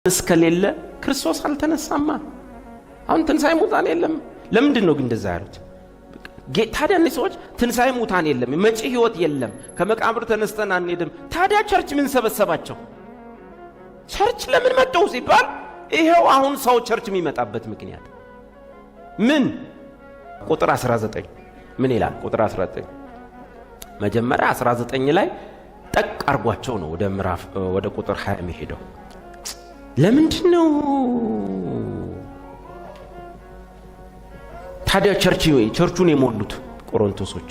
እስከሌለ ክርስቶስ አልተነሳማ። አሁን ትንሣኤ ሙታን የለም። ለምንድን ነው ግን እንደዛ ያሉት? ታዲያ እነዚህ ሰዎች ትንሣኤ ሙታን የለም፣ መጪ ህይወት የለም፣ ከመቃብር ተነስተን አንሄድም፣ ታዲያ ቸርች ምን ሰበሰባቸው? ቸርች ለምን መጣው ሲባል ይሄው አሁን ሰው ቸርች የሚመጣበት ምክንያት ምን? ቁጥር 19 ምን ይላል? ቁጥር 19 መጀመሪያ 19 ላይ ጠቅ አርጓቸው ነው ወደ ቁጥር 20 የሚሄደው። ለምንድን ነው ታዲያ ቸርቹን የሞሉት ቆሮንቶሶች?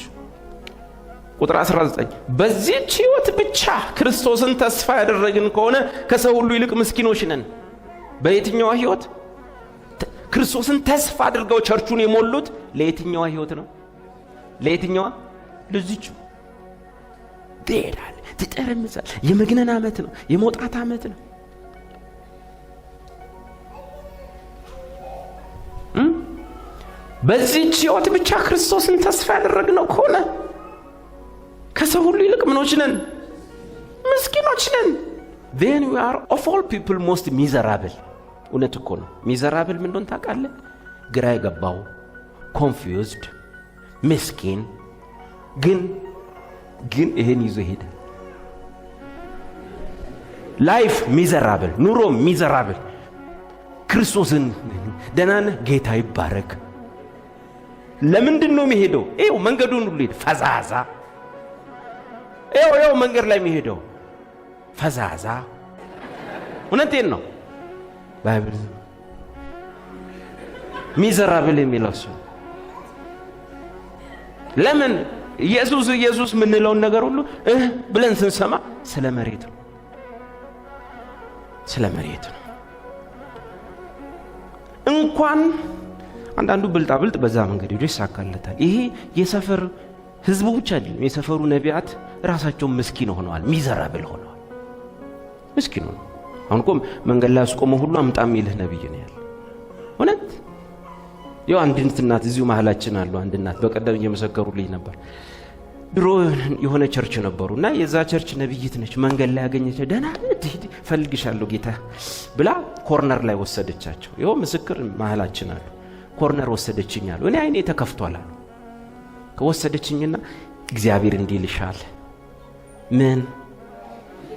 ቁጥር 19 በዚህች ህይወት ብቻ ክርስቶስን ተስፋ ያደረግን ከሆነ ከሰው ሁሉ ይልቅ ምስኪኖች ነን። በየትኛው ህይወት? ክርስቶስን ተስፋ አድርገው ቸርቹን የሞሉት ለየትኛው ህይወት ነው? ለየትኛው? ለዚች ትሄዳል፣ ትጠረምዛል። የመግነን ዓመት ነው፣ የመውጣት ዓመት ነው። በዚህች ህይወት ብቻ ክርስቶስን ተስፋ ያደረግነው ከሆነ ከሰው ሁሉ ይልቅ ምኖች ነን? ምስኪኖች ነን። then we are of all people most miserable። እውነት እኮ ነው። ሚዘራብል ምን እንደሆነ ታውቃለህ? ግራ የገባው፣ ኮንፊውዝድ፣ ምስኪን። ግን ይሄን ይዞ ሄደ። ላይፍ ሚዘራብል፣ ኑሮ ሚዘራብል። ክርስቶስን ደናነ ጌታ ይባረክ። ለምንድን ነው የሚሄደው? ይሄው መንገዱን ሁሉ ሄደ ፈዛዛ። ይሄው መንገድ ላይ የሚሄደው ፈዛዛ። እውነቴን ነው። ባይብል ሚዘራብል የሚለው እሱ። ለምን ኢየሱስ ምንለውን ነገር ሁሉ ብለን ስንሰማ ስለ መሬት ነው፣ ስለ መሬት ነው። እንኳን አንዳንዱ ብልጣብልጥ በዛ መንገድ ሄዶ ይሳካለታል። ይሄ የሰፈር ህዝቡ ብቻ አይደለም፣ የሰፈሩ ነቢያት ራሳቸው ምስኪን ሆነዋል፣ ሚዘራብል ሆነዋል። ምስኪን ነው። አሁን እኮ መንገድ ላይ አስቆመው ሁሉ አምጣም ይልህ ነብይ ነው ያለ። እውነት ያው አንዲት እናት እዚሁ መሐላችን አሉ። አንድ እናት በቀደም እየመሰከሩልኝ ነበር። ድሮ የሆነ ቸርች ነበሩና የዛ ቸርች ነብይት ነች። መንገድ ላይ ያገኘች ደህና ፈልግሻለሁ ጌታ ብላ ኮርነር ላይ ወሰደቻቸው። ይኸው ምስክር መሐላችን አሉ። ኮርነር ወሰደችኝ አሉ። እኔ አይኔ ተከፍቷል አሉ። ከወሰደችኝና እግዚአብሔር እንዲህ ይልሻል፣ ምን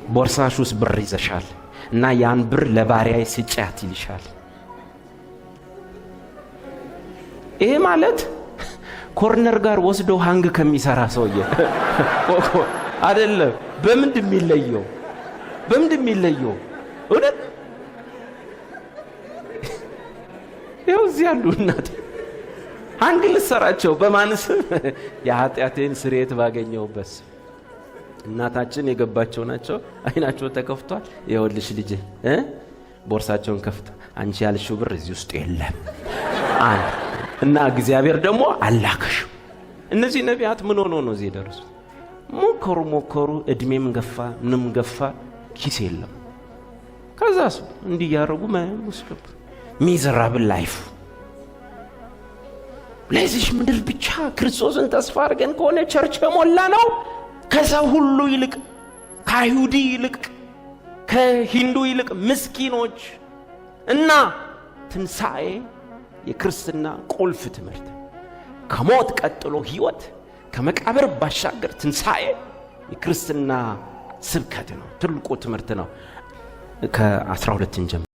ቦርሳሽ ውስጥ ብር ይዘሻል እና ያን ብር ለባሪያዬ ስጫት ይልሻል። ይሄ ማለት ኮርነር ጋር ወስዶ ሃንግ ከሚሰራ ሰውዬ አይደለም። በምንድን የሚለየው? እውነት ይኸው እዚህ ያሉ እናት ሃንግ ልሰራቸው በማንስም የኃጢአቴን ስርየት ባገኘውበት እናታችን የገባቸው ናቸው። አይናቸው ተከፍቷል። የወልሽ ልጅ ቦርሳቸውን ከፍታ አንቺ ያልሽው ብር እዚህ ውስጥ የለም እና እግዚአብሔር ደግሞ አላከሽ። እነዚህ ነቢያት ምን ሆኖ ነው እዚህ ደረሱ? ሞከሩ፣ እድሜም ገፋ፣ ምንም ገፋ፣ ኪስ የለም። ከዛስ እንዲህ ያረጉ መስከብ ሚዘራብል ላይፍ። ለዚህ ምድር ብቻ ክርስቶስን ተስፋ አድርገን ከሆነ ቸርች የሞላ ነው። ከሰው ሁሉ ይልቅ፣ ከአይሁዲ ይልቅ፣ ከሂንዱ ይልቅ ምስኪኖች እና ትንሣኤ የክርስትና ቁልፍ ትምህርት። ከሞት ቀጥሎ ህይወት፣ ከመቃብር ባሻገር ትንሣኤ የክርስትና ስብከት ነው። ትልቁ ትምህርት ነው። ከ12 ጀምሮ